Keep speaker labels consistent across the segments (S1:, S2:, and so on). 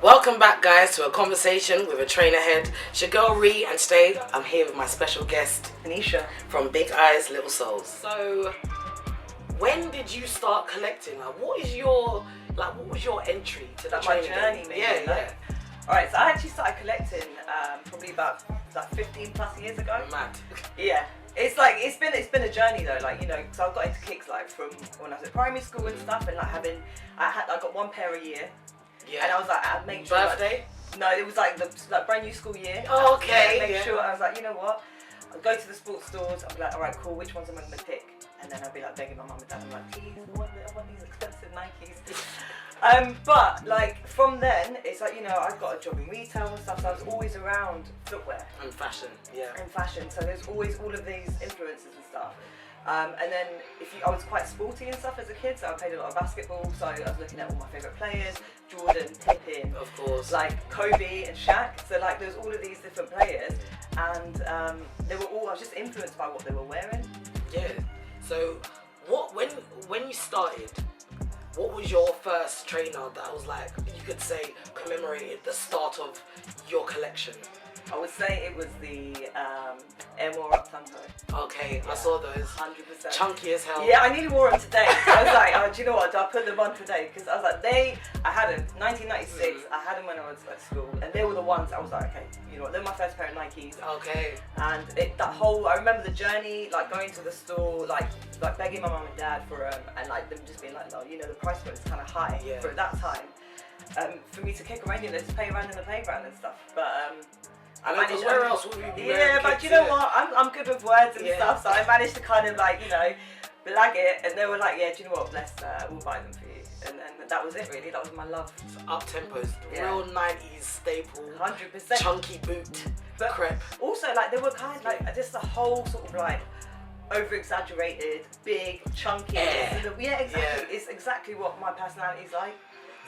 S1: Welcome back, guys, to a conversation with a Trainerhead. It's your girl Ree, and today I'm here with my special guest
S2: Aneesha
S1: from Big Eyes, Little Souls. So, when did you start collecting? What was your entry to the
S2: my
S1: training
S2: journey?
S1: game?
S2: Maybe,
S1: Yeah.
S2: All right, so I actually started collecting probably about 15 plus years ago.
S1: Mad.
S2: Yeah, it's been a journey though. Because I got into kicks from when I was at primary school and stuff, and I got one pair a year.
S1: Yeah.
S2: And I was like, I'd make sure.
S1: Birthday?
S2: No, it was the brand new school year.
S1: Oh, okay.
S2: Make sure. I was like, you know what? I'd go to the sports stores. I'd be like, all right, cool. Which ones am I going to pick? And then I'd be like begging my mum and dad. I'm like, please, I want these expensive Nikes. But from then, it's I got a job in retail and stuff. So I was always around footwear
S1: And fashion. Yeah.
S2: and fashion. So there's always all of these influences and stuff. And then I was quite sporty and stuff as a kid, so I played a lot of basketball. So I was looking at all my favourite players: Jordan, Pippen,
S1: Of course.
S2: Kobe and Shaq. So there's all of these different players, and they were all. I was just influenced by what they were wearing.
S1: Yeah. So, when you started, what was your first trainer that was you could say commemorated the start of your collection?
S2: I would say it was the Air More Up Tempo.
S1: Okay,
S2: Yeah.
S1: I saw those.
S2: 100%.
S1: Chunky as hell.
S2: Yeah, I nearly wore them today. I was like, oh, do you know what? Do I put them on today? Because I was like, I had them, 1996, I had them when I was at school, and they were the ones I was like, okay, you know what, they're my first pair of Nikes.
S1: Okay.
S2: And I remember the journey, going to the store, begging my mum and dad for them, and them just being like, no, the price point is kind of high for that time. For me to kick around, just play around in the playground and stuff. But
S1: where else would we be?
S2: Yeah, but you know what? I'm good with words and stuff, so I managed to kind of blag it, and they were like, yeah, do you know what? We'll buy them for you, and then that was it really. That was my love.
S1: Up tempos, real 90s staple.
S2: 100%.
S1: Chunky boot,
S2: but
S1: crepe.
S2: Also, they were kind of just the whole sort of over-exaggerated, big, chunky.
S1: Yeah,
S2: exactly. Yeah. It's exactly what my personality is like.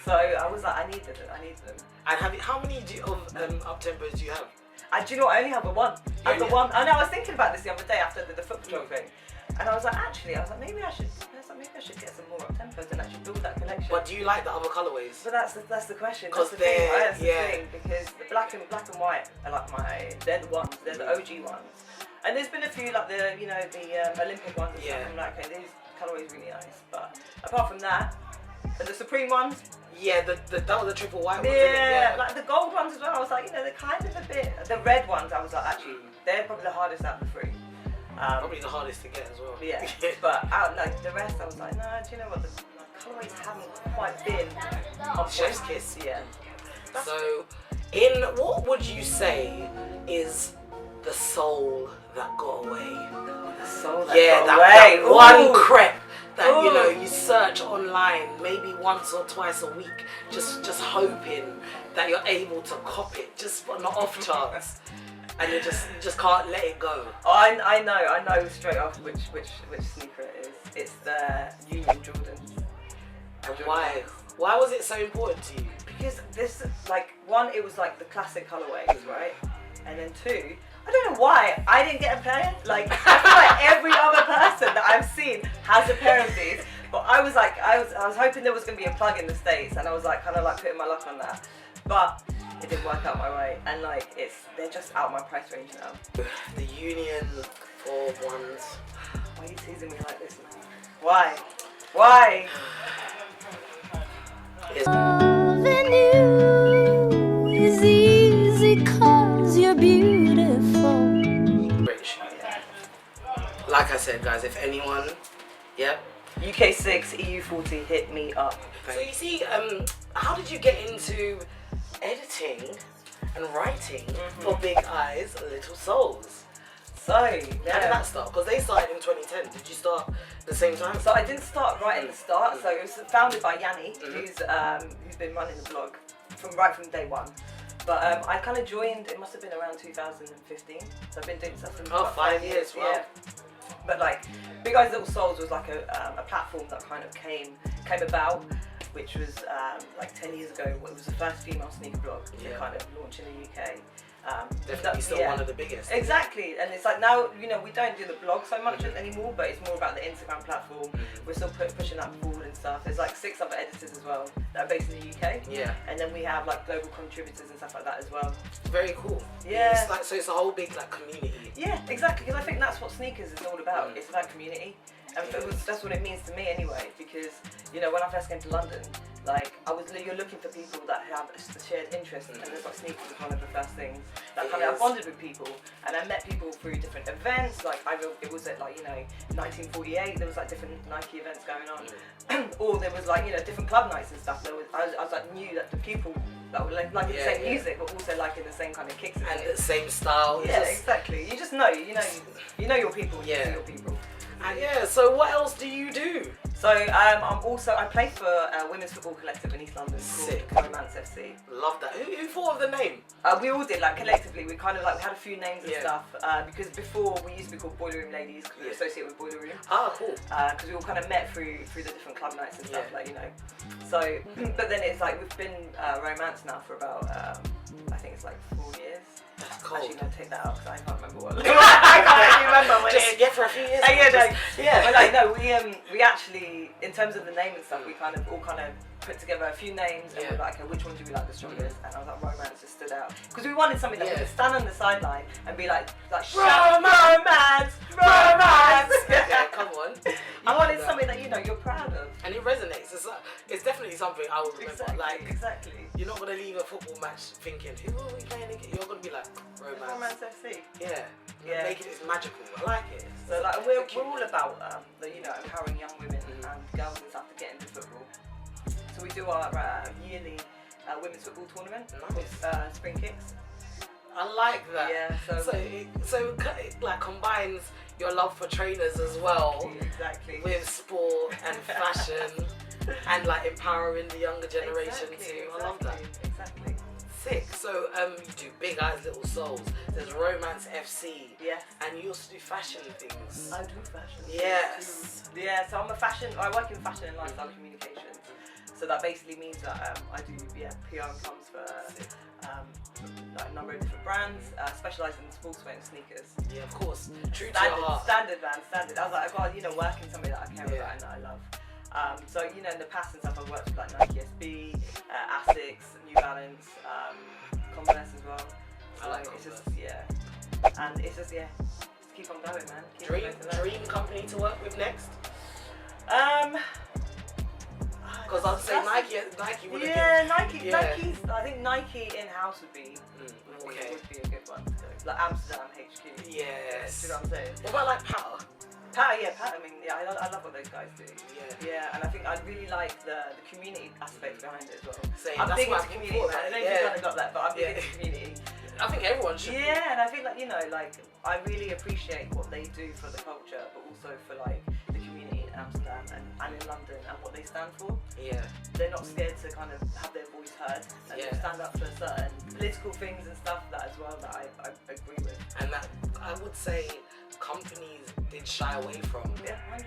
S2: So I was like, I needed them.
S1: And how many up tempos do you have?
S2: Do you know what? I only have the one. I have the one. I know. I was thinking about this the other day after the foot patrol thing, and I was like, maybe I should get some more up tempos and actually build that collection.
S1: But do you like the other colorways?
S2: But that's the question.
S1: Because
S2: That's the thing, because the black and white are they're the ones. They're the OG ones. And there's been a few the Olympic ones and stuff. I'm like, okay, these colorways really nice. But apart from that, and the Supreme ones.
S1: Yeah, that was the triple white ones.
S2: Yeah, the gold ones as well. I was like, they're kind of a bit. The red ones, I was like, actually, they're probably the hardest out of the three.
S1: Probably the hardest to get as well.
S2: Yeah, but out the rest, I was like, no, do you know what? The colourways haven't quite been on
S1: Chef's kiss.
S2: Yeah.
S1: So, what would you say is the soul that got away?
S2: The soul that got
S1: that
S2: away.
S1: one crepe that you search online maybe once or twice a week, just hoping that you're able to cop it just on the off chance, and you just can't let it go.
S2: Oh, I know straight off which sneaker it is. It's the Union Jordans.
S1: And why was it so important to you?
S2: Because this one, it was the classic colorways, right? And then two, I don't know why I didn't get a pair. I feel like every other person that I've seen has a pair of these. But I was hoping there was going to be a plug in the States, and I was putting my luck on that. But it didn't work out my way, and they're just out my price range now.
S1: The Union 4 ones.
S2: Why are you teasing me like this, man? Why?
S3: Loving you is easy 'cause you're beautiful.
S1: Rich. Like I said, guys, if anyone,
S2: UK 6, EU 40, hit me up.
S1: So you see, how did you get into editing and writing for Big Eyes, Little Souls?
S2: So,
S1: How did that start? Because they started in 2010. Did you start at the same time?
S2: So I didn't start right at the start. So it was founded by Yanni, who's been running the blog from day one. But I kind of joined. It must have been around 2015. So I've been doing stuff for about 5 years.
S1: Wow.
S2: Yeah. But Big Eyes Little Souls was a platform that kind of came about, which was 10 years ago. It was the first female sneaker blog to kind of launch in the UK.
S1: Definitely still one of the biggest.
S2: Exactly, and it's like now, you know, we don't do the blog so much anymore, but it's more about the Instagram platform. We're still pushing that forward and stuff. There's like 6 other editors as well that are based in the UK.
S1: Yeah.
S2: And then we have like global contributors and stuff like that as well.
S1: Very cool.
S2: Yeah.
S1: It's like, so it's a whole big like community.
S2: Yeah, exactly, because I think that's what sneakers is all about. It's about community. And that's what it means to me anyway, because, you know, when I first came to London, like, you're looking for people that have a shared interest, and there's like sneakers was one of the first things that kind of bonded with people. And I met people through different events, like it was at like, you know, 1948, there was like different Nike events going on, or there was like, you know, different club nights and stuff. I was like, knew that the people that were like the same music, but also liking the same kind of kicks
S1: and the same style.
S2: Yeah, exactly. You just know, you know your people. You see your people.
S1: And so what else do you do?
S2: So I play for a women's football collective in East London called Romance FC.
S1: Love that. Who thought of the name?
S2: We all did, like collectively. We kind of like, we had a few names and stuff because before we used to be called Boiler Room Ladies because we associate with Boiler Room.
S1: Ah, cool.
S2: Because we all kind of met through the different club nights and stuff, like, you know. So, but then it's like we've been Romance now for about I think it's like 4 years.
S1: That's cool.
S2: Actually, no, take that out because I can't remember what. I can't remember what it is.
S1: For a few years.
S2: But like, no, we actually, in terms of the name and stuff, we kind of put together a few names and we're like, okay, which one do we like the strongest? And I was like, Romance just stood out because we wanted something that we could stand on the sideline and be like Romance.
S1: Yeah, come on.
S2: I wanted something that, you know, you're proud of.
S1: And it resonates. It's definitely something I would remember.
S2: Exactly.
S1: You're not gonna leave a football match thinking, who are we playing again? You're gonna be like, Romance
S2: FC.
S1: Yeah. Making it magical. I like it.
S2: So like we're all about you know, empowering young women and girls and stuff to get into football. So we do our yearly women's football tournament called Spring Kicks.
S1: I like that.
S2: Yeah.
S1: So it like combines your love for trainers as well.
S2: Exactly.
S1: With sport and fashion and like empowering the younger generation too. I love that.
S2: Exactly.
S1: Sick. So you do Big Eyes Little Souls. There's Romance FC.
S2: Yes.
S1: And you also do fashion things.
S2: I do fashion.
S1: Yes.
S2: Yeah. So I work in fashion and lifestyle communications. So that basically means that I do PR and comms for like a number of different brands, specialising in sportswear and sneakers.
S1: Yeah, of course. True to your heart.
S2: Standard. I was like, I've got, you know, work in something that I care about and that I love. So, you know, in the past and stuff, I've worked with like Nike SB, Asics, New Balance, Converse as well. So like, it's just, and it's just, just keep on going, man.
S1: Dream company to work with next? Because I'd say Nike would have
S2: Nike. I think Nike in-house would be would be a good one to go. Like Amsterdam HQ.
S1: Yes.
S2: Do you know what I'm saying?
S1: What about like Power?
S2: Pat. I mean, I love what those guys do.
S1: Yeah.
S2: And I think I really like the community aspect behind it as well.
S1: Same.
S2: I'm
S1: That's
S2: big into community. Man. I don't know if you kind of got that, but I'm big into community.
S1: I think everyone should.
S2: Yeah, and I think like, you know, like I really appreciate what they do for the culture, but also for like the community in Amsterdam and in London and what they stand for.
S1: Yeah.
S2: They're not scared to kind of have their voice heard and stand up for certain political things and stuff that as well that I agree with.
S1: And that I would say companies did shy away from.
S2: Yeah, 100%.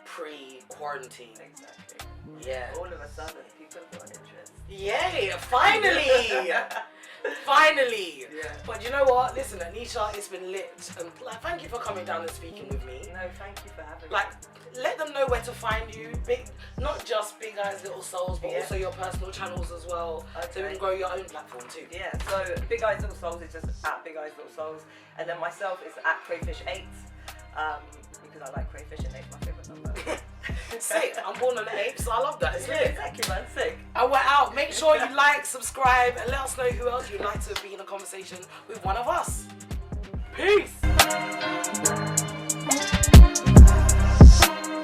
S1: Pre-quarantine.
S2: Exactly.
S1: Yeah.
S2: All of a sudden, people have got an interest.
S1: Yay! Finally! Finally!
S2: Yeah.
S1: But you know what? Listen, Aneesha, it's been lit. And like, thank you for coming down and speaking with me.
S2: No, thank you for having me.
S1: Like, let them know where to find you. Not just Big Eyes Little Souls, but also your personal channels as well. So you can grow your own platform too.
S2: Yeah, so Big Eyes Little Souls is just at Big Eyes Little Souls. And then myself is at Crayfish8. Because I like crayfish and 8's my favourite number.
S1: Sick. I'm born on the 8th, so I love that. It's lit.
S2: Exactly, man. Sick.
S1: And we're out. Make sure you like, subscribe, and let us know who else you'd like to be in a conversation with one of us. Peace.